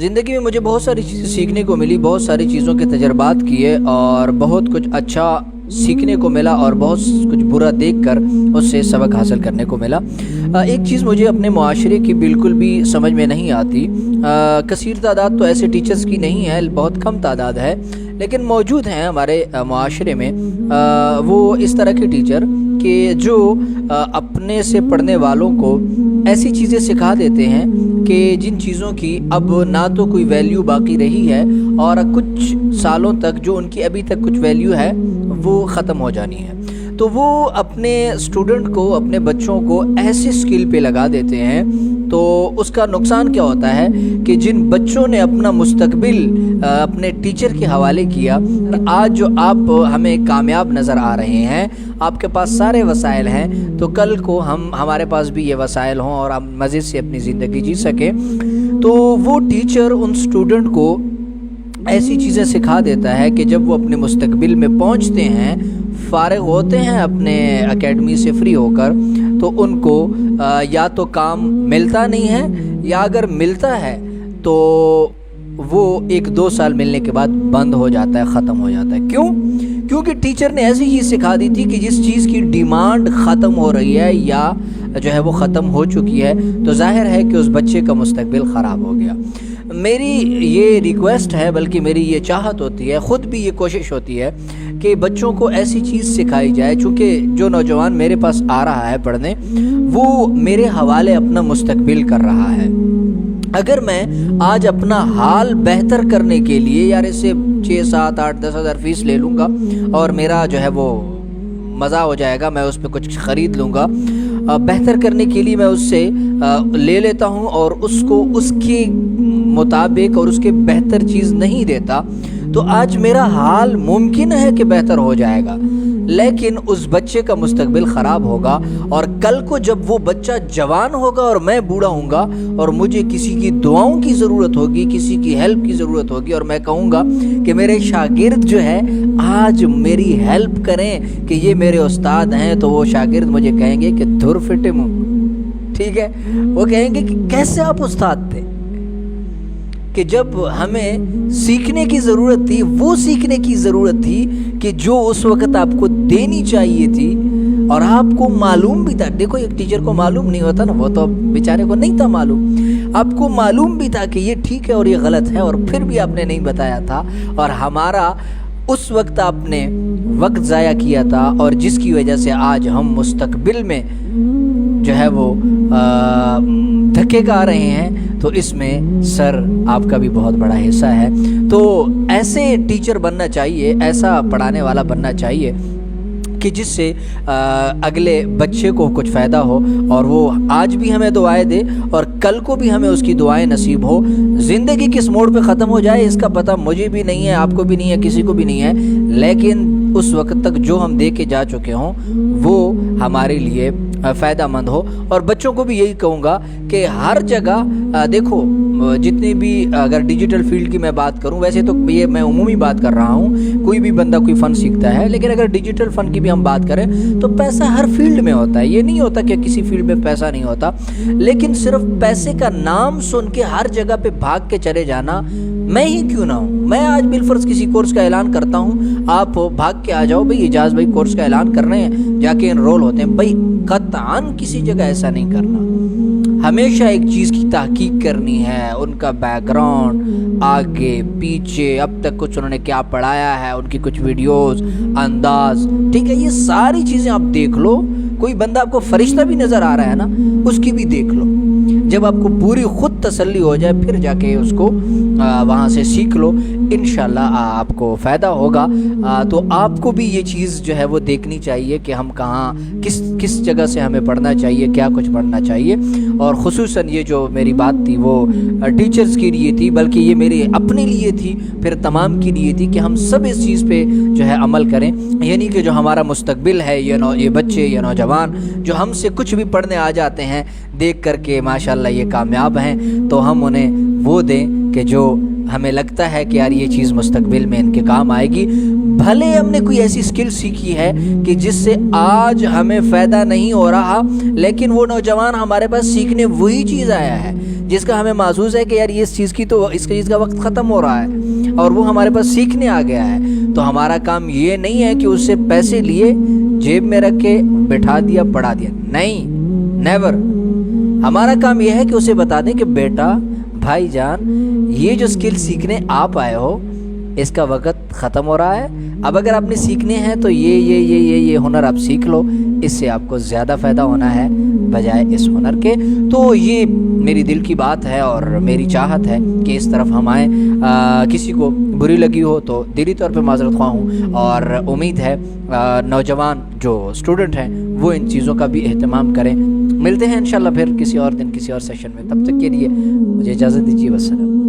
ज़िंदगी में मुझे बहुत सारी चीज़ें सीखने को मिली, बहुत सारी चीज़ों के तजर्बात किए और बहुत कुछ अच्छा सीखने को मिला और बहुत कुछ बुरा देखकर उससे सबक हासिल करने को मिला। एक चीज़ मुझे अपने मुआशरे की बिल्कुल भी समझ में नहीं आती। कसीर तादाद तो ऐसे टीचर्स की नहीं है, बहुत कम तादाद है, लेकिन मौजूद हैं हमारे मुआशरे में वो इस तरह के टीचर कि जो अपने से पढ़ने वालों को ऐसी चीज़ें सिखा देते हैं कि जिन चीज़ों की अब ना तो कोई वैल्यू बाकी रही है और कुछ सालों तक जो उनकी अभी तक कुछ वैल्यू है वो ख़त्म हो जानी है। तो वो अपने स्टूडेंट को, अपने बच्चों को ऐसे स्किल पे लगा देते हैं, तो उसका नुकसान क्या होता है कि जिन बच्चों ने अपना मुस्तकबिल अपने टीचर के हवाले किया, आज जो आप हमें कामयाब नज़र आ रहे हैं, आपके पास सारे वसाइल हैं, तो कल को हमारे पास भी ये वसाइल हों और हम मज़े से अपनी ज़िंदगी जी सकें। तो वो टीचर उन स्टूडेंट को ऐसी चीज़ें सिखा देता है कि जब वो अपने मुस्तकबिल में पहुंचते हैं, फ़ारिग होते हैं अपने एकेडमी से फ्री होकर, तो उनको या तो काम मिलता नहीं है या अगर मिलता है तो वो 1-2 साल मिलने के बाद बंद हो जाता है, ख़त्म हो जाता है। क्यों? क्योंकि टीचर ने ऐसी चीज़ सिखा दी थी कि जिस चीज़ की डिमांड ख़त्म हो रही है या जो है वो ख़त्म हो चुकी है, तो ज़ाहिर है कि उस बच्चे का मुस्तकबिल ख़राब हो गया। मेरी ये रिक्वेस्ट है, बल्कि मेरी ये चाहत होती है, ख़ुद भी ये कोशिश होती है कि बच्चों को ऐसी चीज़ सिखाई जाए, चूँकि जो नौजवान मेरे पास आ रहा है पढ़ने, वो मेरे हवाले अपना मुस्तकबिल कर रहा है। अगर मैं आज अपना हाल बेहतर करने के लिए यार इससे 6, 7, 8, 10 हज़ार फ़ीस ले लूँगा और मेरा जो है वो मज़ा हो जाएगा, मैं उस पर कुछ ख़रीद लूँगा, बेहतर करने के लिए मैं उससे ले लेता हूँ और उसको उसके मुताबिक और उसके बेहतर चीज़ नहीं देता, तो आज मेरा हाल मुमकिन है कि बेहतर हो जाएगा, लेकिन उस बच्चे का मुस्तकबिल ख़राब होगा। और कल को जब वो बच्चा जवान होगा और मैं बूढ़ा हूँगा और मुझे किसी की दुआओं की ज़रूरत होगी, किसी की हेल्प की ज़रूरत होगी, और मैं कहूँगा कि मेरे शागिर्द जो है आज मेरी हेल्प करें कि ये मेरे उस्ताद हैं, तो वो शागिर्द मुझे कहेंगे कि धुर फिटे मुँह, ठीक है, वो कहेंगे कि कैसे आप उस्ताद थे, कि जब हमें सीखने की ज़रूरत थी, वो सीखने की ज़रूरत थी कि जो उस वक़्त आपको देनी चाहिए थी और आपको मालूम भी था। देखो, एक टीचर को मालूम नहीं होता ना, वो तो बेचारे को नहीं था मालूम, आपको मालूम भी था कि ये ठीक है और ये गलत है, और फिर भी आपने नहीं बताया था, और हमारा उस वक्त आपने वक्त ज़ाया किया था, और जिसकी वजह से आज हम मुस्तकबिल में जो है वो धक्के खा रहे हैं। तो इसमें सर आपका भी बहुत बड़ा हिस्सा है। तो ऐसे टीचर बनना चाहिए, ऐसा पढ़ाने वाला बनना चाहिए कि जिससे अगले बच्चे को कुछ फ़ायदा हो और वो आज भी हमें दुआएं दे और कल को भी हमें उसकी दुआएं नसीब हो। ज़िंदगी किस मोड़ पे ख़त्म हो जाए इसका पता मुझे भी नहीं है, आपको भी नहीं है, किसी को भी नहीं है, लेकिन उस वक्त तक जो हम दे के जा चुके हों वो हमारे लिए फ़ायदा हो। और बच्चों को भी यही कहूँगा कि हर जगह देखो, जितने भी अगर डिजिटल फील्ड की मैं बात करूं, वैसे तो ये मैं उमूमी बात कर रहा हूं, कोई भी बंदा कोई फ़न सीखता है, लेकिन अगर डिजिटल फ़न की भी हम बात करें तो पैसा हर फील्ड में होता है। ये नहीं होता कि किसी फील्ड में पैसा नहीं होता, लेकिन सिर्फ पैसे का नाम सुन के हर जगह पे भाग के चले जाना, मैं ही क्यों ना हूँ, मैं आज बिलफर्ज किसी कोर्स का ऐलान करता हूँ, आप भाग के आ जाओ भाई, इजाज़ भाई कोर्स का ऐलान कर रहे हैं, जाके इनरोल होते हैं। भाई कतआन किसी जगह ऐसा नहीं करना, हमेशा एक चीज़ की तहकीक करनी है, उनका बैकग्राउंड, आगे पीछे, अब तक कुछ उन्होंने क्या पढ़ाया है, उनकी कुछ वीडियोस, अंदाज, ठीक है, ये सारी चीज़ें आप देख लो। कोई बंदा आपको फरिश्ता भी नज़र आ रहा है ना, उसकी भी देख लो। जब आपको पूरी ख़ुद तसल्ली हो जाए फिर जाके उसको वहाँ से सीख लो, इंशाल्लाह आपको फ़ायदा होगा। तो आपको भी ये चीज़ जो है वो देखनी चाहिए कि हम कहाँ किस जगह से हमें पढ़ना चाहिए, क्या कुछ पढ़ना चाहिए। और ख़ुसूसन ये जो मेरी बात थी वो टीचर्स के लिए थी, बल्कि ये मेरे अपने लिए थी, फिर तमाम के लिए थी कि हम सब इस चीज़ पे जो है अमल करें। यानी कि जो हमारा मुस्तकबिल है, ये बच्चे या नौजवान जो हमसे कुछ भी पढ़ने आ जाते हैं देख करके माशाल्लाह ये कामयाब हैं, तो हम उन्हें वो दें कि जो हमें लगता है कि यार ये चीज़ मुस्तकबिल में इनके काम आएगी। भले हमने कोई ऐसी स्किल सीखी है कि जिससे आज हमें फ़ायदा नहीं हो रहा, लेकिन वो नौजवान हमारे पास सीखने वही चीज़ आया है جس کا ہمیں محسوس ہے کہ یار یہ اس چیز کا وقت ختم ہو رہا ہے اور وہ ہمارے پاس سیکھنے آ گیا ہے، تو ہمارا کام یہ نہیں ہے کہ اس سے پیسے لیے جیب میں رکھ کے بٹھا دیا پڑھا دیا، نہیں، نیور۔ ہمارا کام یہ ہے کہ اسے بتا دیں کہ بیٹا، بھائی جان، یہ جو سکل سیکھنے آپ آئے ہو اس کا وقت ختم ہو رہا ہے، اب اگر آپ نے سیکھنے ہیں تو یہ ہنر آپ سیکھ لو، اس سے آپ کو زیادہ فائدہ ہونا ہے بجائے اس ہنر کے۔ تو یہ میری دل کی بات ہے اور میری چاہت ہے کہ اس طرف ہم آئیں۔ کسی کو بری لگی ہو تو دلی طور پہ معذرت خواہ ہوں، اور امید ہے نوجوان جو اسٹوڈنٹ ہیں وہ ان چیزوں کا بھی اہتمام کریں۔ ملتے ہیں انشاءاللہ پھر کسی اور دن کسی اور سیشن میں، تب تک کے لیے مجھے اجازت دیجیے، والسلام۔